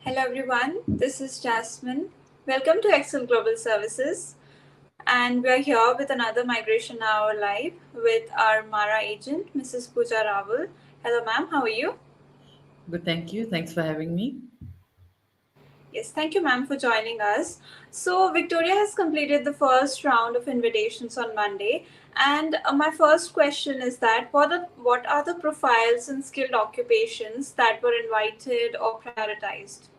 Hello everyone, this is Jasmine. Welcome to Xcel Global Services, and we're here with another Migration Hour live with our MARA agent, Mrs. Pooja Rawal. Hello ma'am, how are you? Good, thank you. Thanks for having me. Yes, thank you ma'am for joining us. So Victoria has completed the first round of invitations on Monday, and my first question is that what are the profiles and skilled occupations that were invited or prioritized?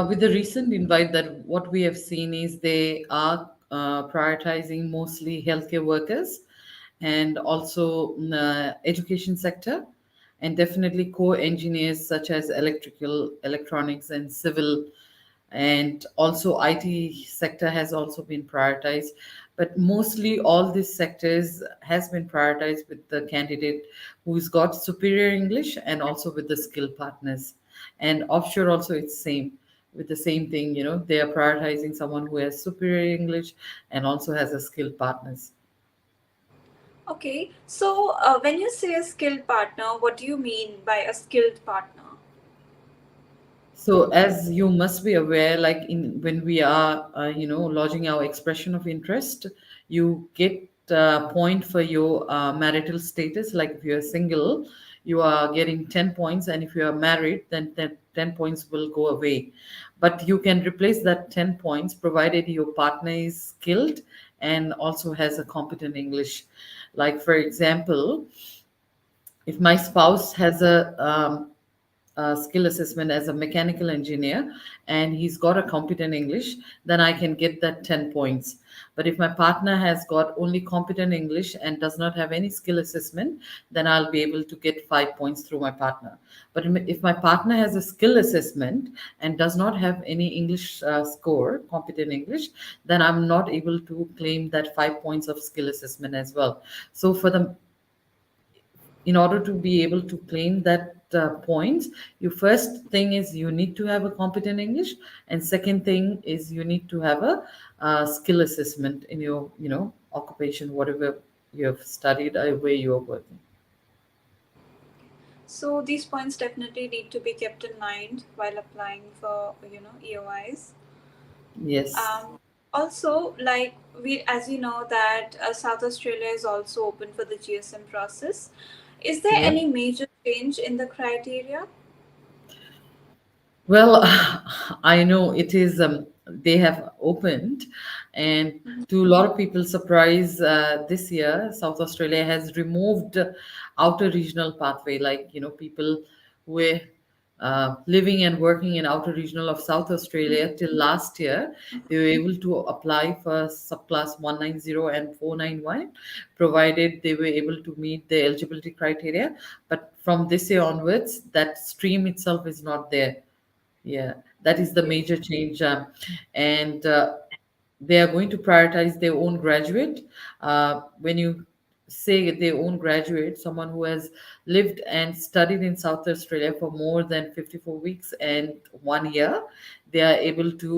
With the recent invite, that what we have seen is they are prioritizing mostly healthcare workers and also education sector, and definitely core engineers such as electrical, electronics, and civil, and also IT sector has also been prioritized. But mostly all these sectors has been prioritized with the candidate who's got superior English and also with the skill partners. And offshore also it's same with the same thing, they are prioritizing someone who has superior English and also has a skill partners. Okay, so when you say a skilled partner, what do you mean by a skilled partner? So, as you must be aware, like in when we are, lodging our expression of interest, you get a point for your marital status. Like if you are single, you are getting 10 points, and if you are married, then 10 points will go away. But you can replace that 10 points provided your partner is skilled and also has a competent English. Like for example, if my spouse has a skill assessment as a mechanical engineer and he's got a competent English, then I can get that 10 points. But if my partner has got only competent English and does not have any skill assessment, then I'll be able to get 5 points through my partner. But if my partner has a skill assessment and does not have any English score, competent English, then I'm not able to claim that 5 points of skill assessment as well. So for the in order to be able to claim that points, you first thing is you need to have a competent English, and second thing is you need to have a skill assessment in your occupation, whatever you have studied or where you are working. So these points definitely need to be kept in mind while applying for EOIs. Yes. Um, Also, like as you know that South Australia is also open for the GSM process. Is there Yeah. any major change in the criteria? Well, I know it is. They have opened, and to a lot of people's surprise, this year South Australia has removed outer regional pathway. Like people who were living and working in outer regional of South Australia till last year, they were able to apply for subclass 190 and 491, provided they were able to meet the eligibility criteria. But from this year onwards, that stream itself is not there. Yeah, that is the Okay. major change. And they are going to prioritize their own graduate. When you say their own graduate, someone who has lived and studied in South Australia for more than 54 weeks and 1 year, they are able to,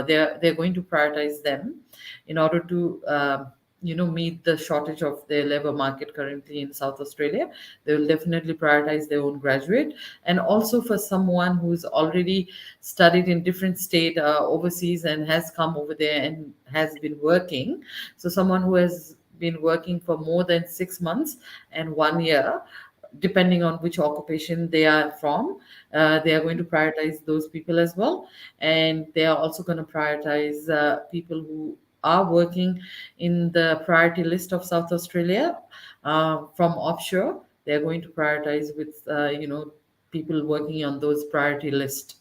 they're going to prioritize them in order to, meet the shortage of their labor market currently in South Australia. They will definitely prioritize their own graduate. And also for someone who's already studied in different state overseas and has come over there and has been working, so someone who has been working for more than 6 months and 1 year, depending on which occupation they are from, they are going to prioritize those people as well. And they are also going to prioritize people who are working in the priority list of South Australia from offshore. They are going to prioritize with people working on those priority list.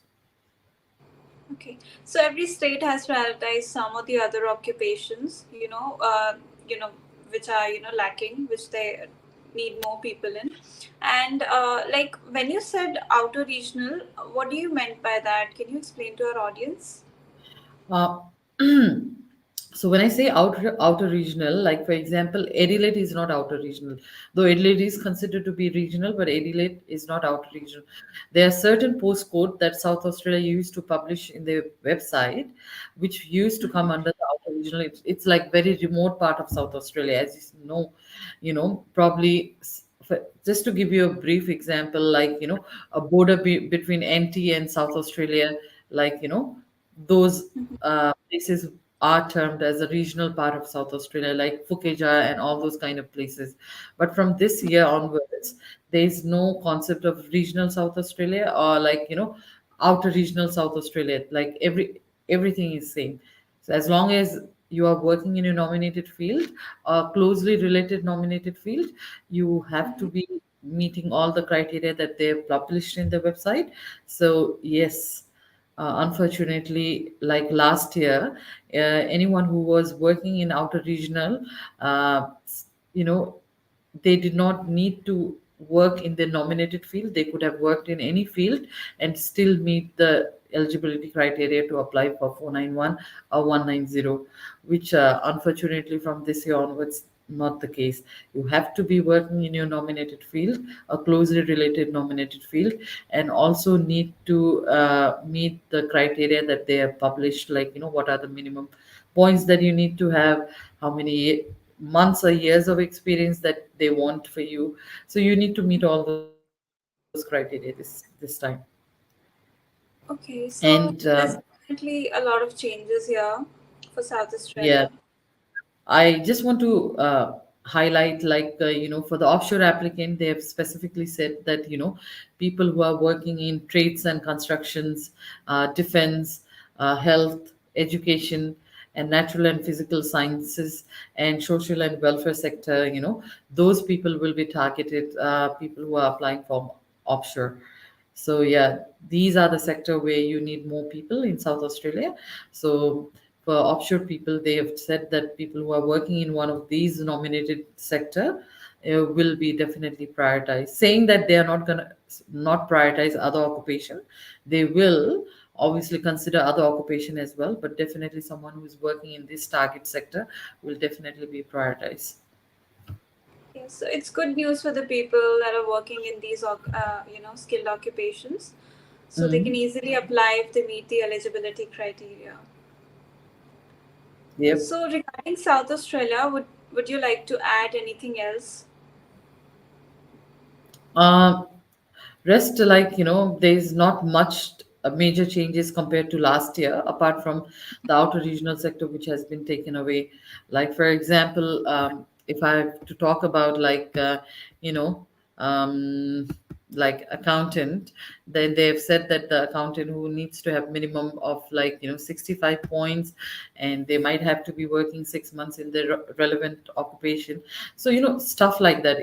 Okay. So every state has prioritized some of the other occupations, which are lacking, which they need more people in. And like when you said outer regional, what do you meant by that? Can you explain to our audience? Uh, so when I say outer regional, like for example, Adelaide is not outer regional, though Adelaide is considered to be regional, but Adelaide is not outer regional. There are certain postcode that South Australia used to publish in their website, which used to come under the outer regional. It's like very remote part of South Australia, as you know, probably just to give you a brief example, like, a border between NT and South Australia, like, those places are termed as a regional part of South Australia, like Fukeja and all those kind of places. But from this year onwards, there is no concept of regional South Australia, or like, outer regional South Australia. Like everything is same. So as long as you are working in a nominated field, a closely related nominated field, you have to be meeting all the criteria that they've published in the website. So yes, unfortunately, like last year, anyone who was working in outer regional, you know they did not need to work in the nominated field. They could have worked in any field and still meet the eligibility criteria to apply for 491 or 190, which unfortunately from this year onwards not the case. You have to be working in your nominated field, a closely related nominated field, and also need to meet the criteria that they have published, like, what are the minimum points that you need to have, how many months or years of experience that they want for you. So you need to meet all those criteria this time. Okay, And so there's definitely a lot of changes here for South yeah, Australia. I just want to highlight, like, for the offshore applicant, they have specifically said that, people who are working in trades and constructions, defense, health, education, and natural and physical sciences, and social and welfare sector, those people will be targeted, people who are applying for offshore. So yeah, these are the sector where you need more people in South Australia. So for offshore people, they have said that people who are working in one of these nominated sector will be definitely prioritized. Saying that they are not gonna not prioritize other occupation, they will obviously consider other occupation as well. But definitely, someone who is working in this target sector will definitely be prioritized. Yes, so it's good news for the people that are working in these, skilled occupations. So they can Mm. easily apply if they meet the eligibility criteria. Yep. So regarding South Australia, would you like to add anything else? Um, Rest, like, there's not much major changes compared to last year, apart from the outer regional sector, which has been taken away. Like, for example, if I have to talk about, like, you know, um, like accountant, then they have said that the accountant who needs to have minimum of, like, 65 points, and they might have to be working 6 months in the relevant occupation. So, stuff like that.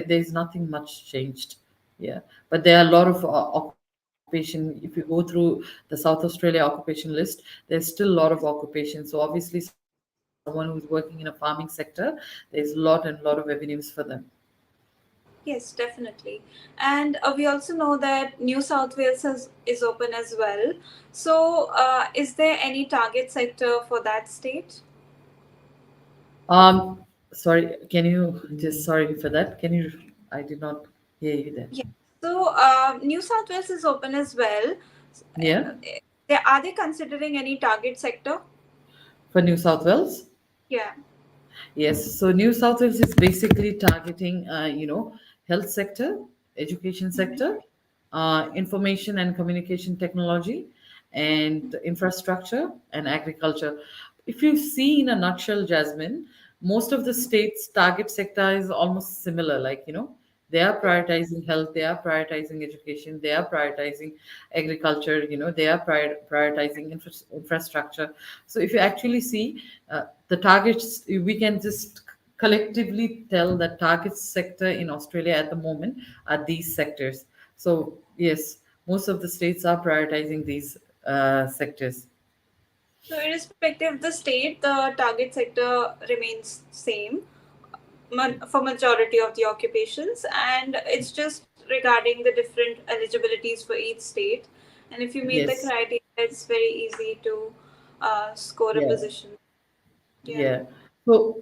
There's nothing much changed. Yeah, but there are a lot of occupation. If you go through the South Australia occupation list, there's still a lot of occupation. So obviously, someone who's working in a farming sector, there's a lot and lot of avenues for them. Yes, definitely. And we also know that New South Wales is open as well. So, is there any target sector for that state? Um, Sorry, can you just sorry for that? Can you? I did not hear you there. Yeah. So, New South Wales is open as well. Yeah, Are they considering any target sector? for New South Wales. Yeah. Yes, so New South Wales is basically targeting, health sector, education sector, information and communication technology, and infrastructure and agriculture. If you see in a nutshell, Jasmine, most of the states' target sector is almost similar. Like, they are prioritizing health, they are prioritizing education, they are prioritizing agriculture, they are prioritizing infrastructure. So if you actually see, the targets, we can just collectively tell that target sector in Australia at the moment are these sectors. So yes, most of the states are prioritizing these sectors. So, irrespective of the state, the target sector remains same for majority of the occupations, and it's just regarding the different eligibilities for each state. And if you meet the Yes. criteria, it's very easy to score a Yeah. position. Yeah. Yeah. So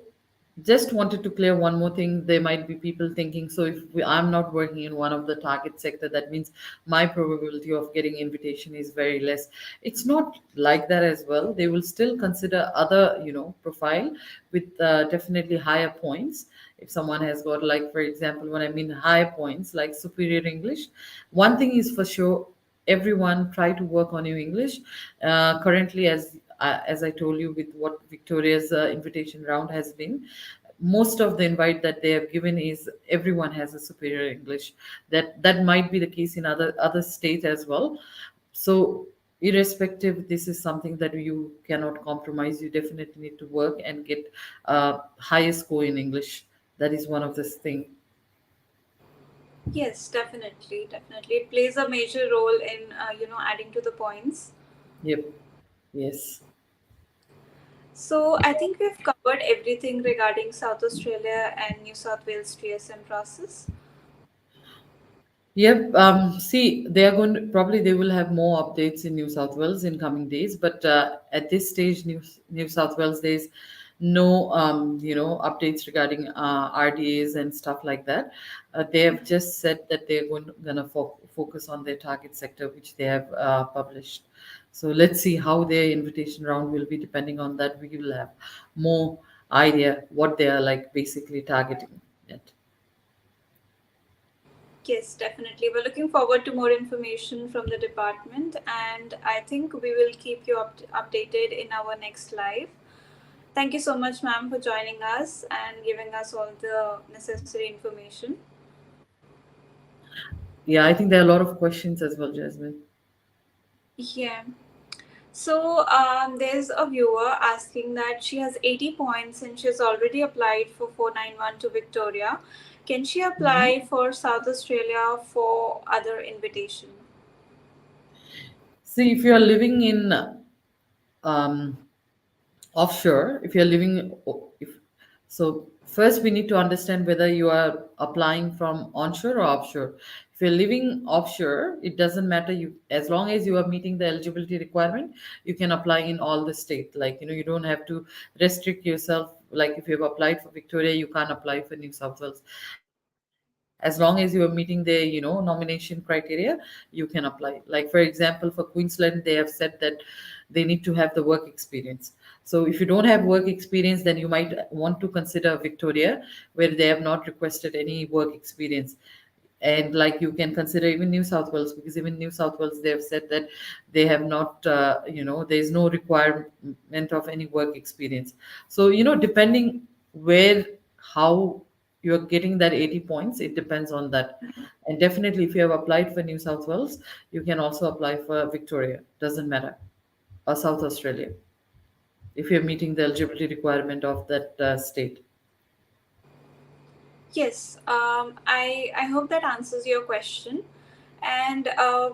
Just wanted to clear one more thing. There might be people thinking, so if I'm not working in one of the target sector, that means my probability of getting invitation is very less. It's not like that as well. They will still consider other, profile with definitely higher points. If someone has got, like, for example, when I mean higher points, like superior English, one thing is for sure, everyone try to work on your English. Currently, as I told you, with what Victoria's invitation round has been, most of the invite that they have given is everyone has a superior English. That might be the case in other states as well. So irrespective, this is something that you cannot compromise. You definitely need to work and get higher score in English. That is one of this thing. Yes, definitely, definitely. It plays a major role in adding to the points. Yep. Yes. So I think we've covered everything regarding South Australia and New South Wales TSM process. Yep. See, they are going to, probably they will have more updates in New South Wales in coming days, but at this stage, New South Wales, there's no updates regarding RDAs and stuff like that. They have just said that they're gonna focus on their target sector, which they have published. So let's see how their invitation round will be. Depending on that, we will have more idea what they are like basically targeting. Yet. Yes, definitely. We're looking forward to more information from the department, and I think we will keep you updated in our next live. Thank you so much, ma'am, for joining us and giving us all the necessary information. Yeah, I think there are a lot of questions as well, Jasmine. Yeah. So there's a viewer asking that she has 80 points and she's already applied for 491 to Victoria. Can she apply Mhm. for South Australia for other invitation? See, if you are living in um, offshore, if you're living, if so, first we need to understand whether you are applying from onshore or offshore. If you're living offshore, it doesn't matter. You, as long as you are meeting the eligibility requirement, you can apply in all the state. Like, you don't have to restrict yourself. Like, if you've applied for Victoria, you can't apply for New South Wales. As long as you are meeting the nomination criteria, you can apply. Like, for example, for Queensland, they have said that they need to have the work experience. So if you don't have work experience, then you might want to consider Victoria, where they have not requested any work experience. And like, you can consider even New South Wales, because even New South Wales, they have said that they have not there is no requirement of any work experience. So depending where, how you're getting that 80 points, it depends on that. And definitely, if you have applied for New South Wales, you can also apply for Victoria, doesn't matter, or South Australia, if you're meeting the eligibility requirement of that state. Yes, I hope that answers your question. And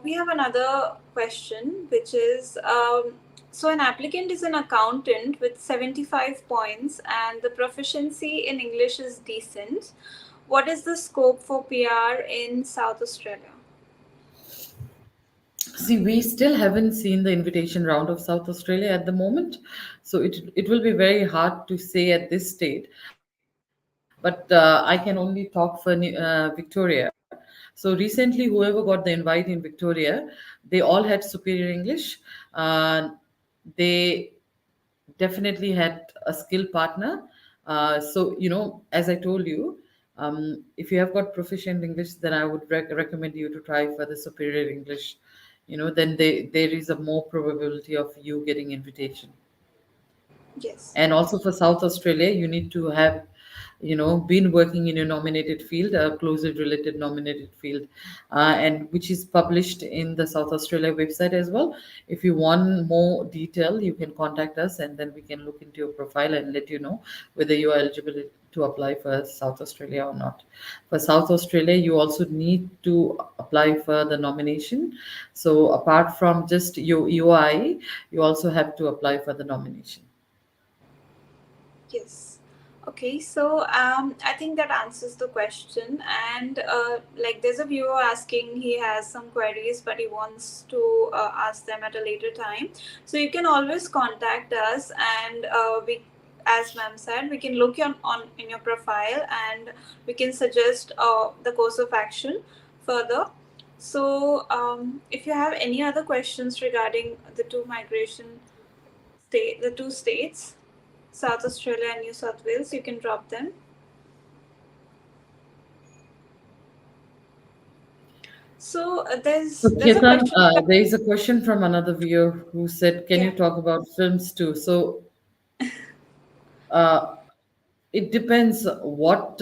we have another question, which is so an applicant is an accountant with 75 points and the proficiency in English is decent. What is the scope for PR in South Australia? See, we still haven't seen the invitation round of South Australia at the moment, so it will be very hard to say at this state. But I can only talk for Victoria. So recently, whoever got the invite in Victoria, they all had superior English. They definitely had a skill partner. So as I told you, if you have got proficient English, then I would recommend you to try for the superior English. Then there is a more probability of you getting invitation. Yes. And also for South Australia, you need to have been working in a nominated field, a closely related nominated field, and which is published in the South Australia website as well. If you want more detail, you can contact us, and then we can look into your profile and let you know whether you are eligible to apply for South Australia or not. For South Australia, you also need to apply for the nomination. So apart from just your UI, you also have to apply for the nomination. Yes. Okay, so I think that answers the question. And like, there's a viewer asking, he has some queries, but he wants to ask them at a later time. So you can always contact us, and we as ma'am said, we can look on in your profile, and we can suggest the course of action further. So, if you have any other questions regarding the two states, South Australia and New South Wales, you can drop them. So So, there's a Ketan, question. there is a question from another viewer who said, "Can Yeah. you talk about films too?" So, uh, it depends what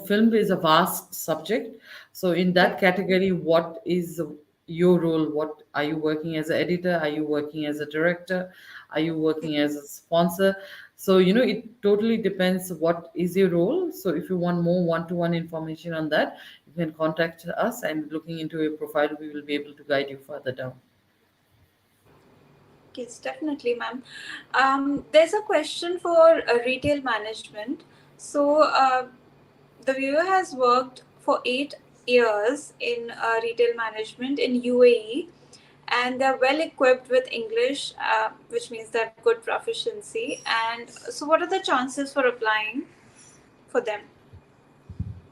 film is a vast subject. So in Yeah. that category, what is your role? What are you working as an editor? Are you working as a director? Are you working as a sponsor? So it totally depends what is your role. So if you want more one-to-one information on that, you can contact us, and looking into your profile, we will be able to guide you further down. Yes, definitely, ma'am. There's a question for retail management. So, the viewer has worked for 8 years in retail management in UAE, and they're well equipped with English, which means they have good proficiency. And so, what are the chances for applying for them?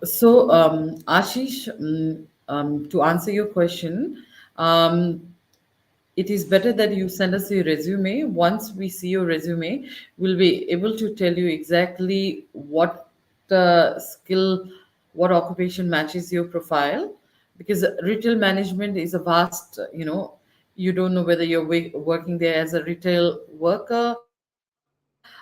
So, Ashish, to answer your question, um, it is better that you send us your resume. Once we see your resume, we'll be able to tell you exactly what skill, what occupation matches your profile. Because retail management is a vast, you don't know whether you're working there as a retail worker.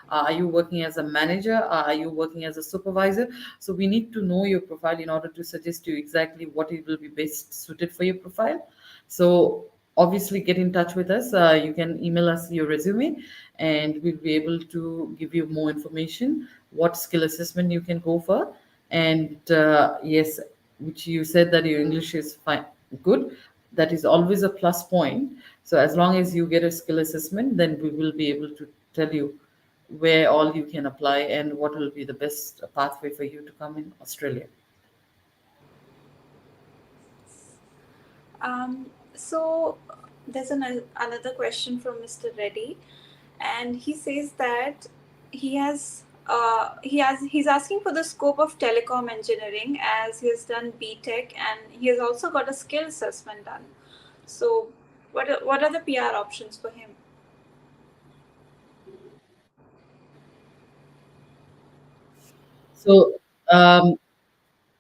Are you working as a manager? Are you working as a supervisor? So we need to know your profile in order to suggest you exactly what it will be best suited for your profile. So obviously get in touch with us. You can email us your resume, and we'll be able to give you more information what skill assessment you can go for. And yes, which you said that your English is fine, good. That is always a plus point. So as long as you get a skill assessment, then we will be able to tell you where all you can apply and what will be the best pathway for you to come in Australia. So there's another question from Mr. Reddy, and he says that he's asking for the scope of telecom engineering, as he has done BTech and he has also got a skill assessment done. So what are the PR options for him? So um,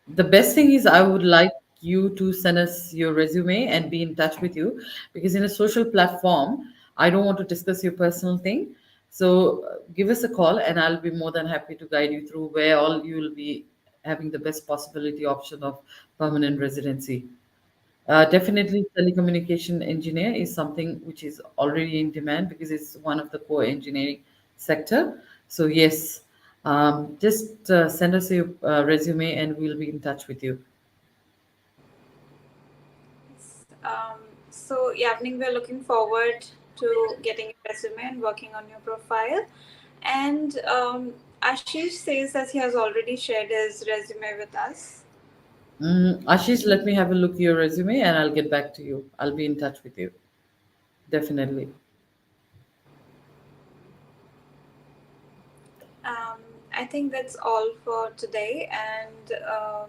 the best thing is I would like you to send us your resume and be in touch with you, because in a social platform, I don't want to discuss your personal thing. So give us a call, and I'll be more than happy to guide you through where all you will be having the best possibility option of permanent residency. Definitely, telecommunication engineer is something which is already in demand because it's one of the core engineering sector. So yes, just send us your resume, and we'll be in touch with you. So Yavning, we're looking forward to getting your resume and working on your profile. And Ashish says that he has already shared his resume with us. Ashish, let me have a look at your resume, and I'll get back to you. I'll be in touch with you. Definitely. Um, I think that's all for today, and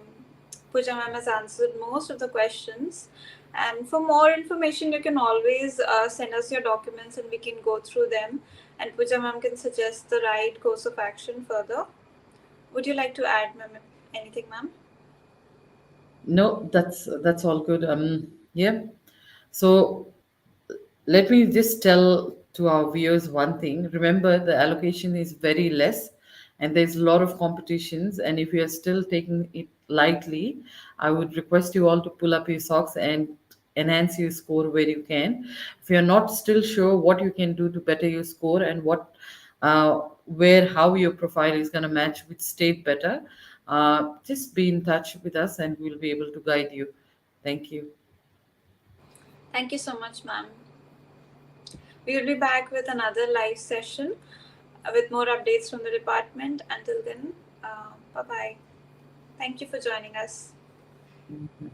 Pooja ma'am has answered most of the questions. And for more information, you can always send us your documents and we can go through them. And Pooja ma'am can suggest the right course of action further. Would you like to add, ma'am, anything, ma'am? No, that's all good. Yeah. So let me just tell to our viewers one thing. Remember, the allocation is very less, and there's a lot of competitions. And if you are still taking it lightly, I would request you all to pull up your socks and enhance your score where you can. If you're not still sure what you can do to better your score, and how your profile is going to match which state better, just be in touch with us, and we'll be able to guide you. Thank you. Thank you so much, ma'am. We will be back with another live session with more updates from the department. Until then, bye bye. Thank you for joining us. Mhm.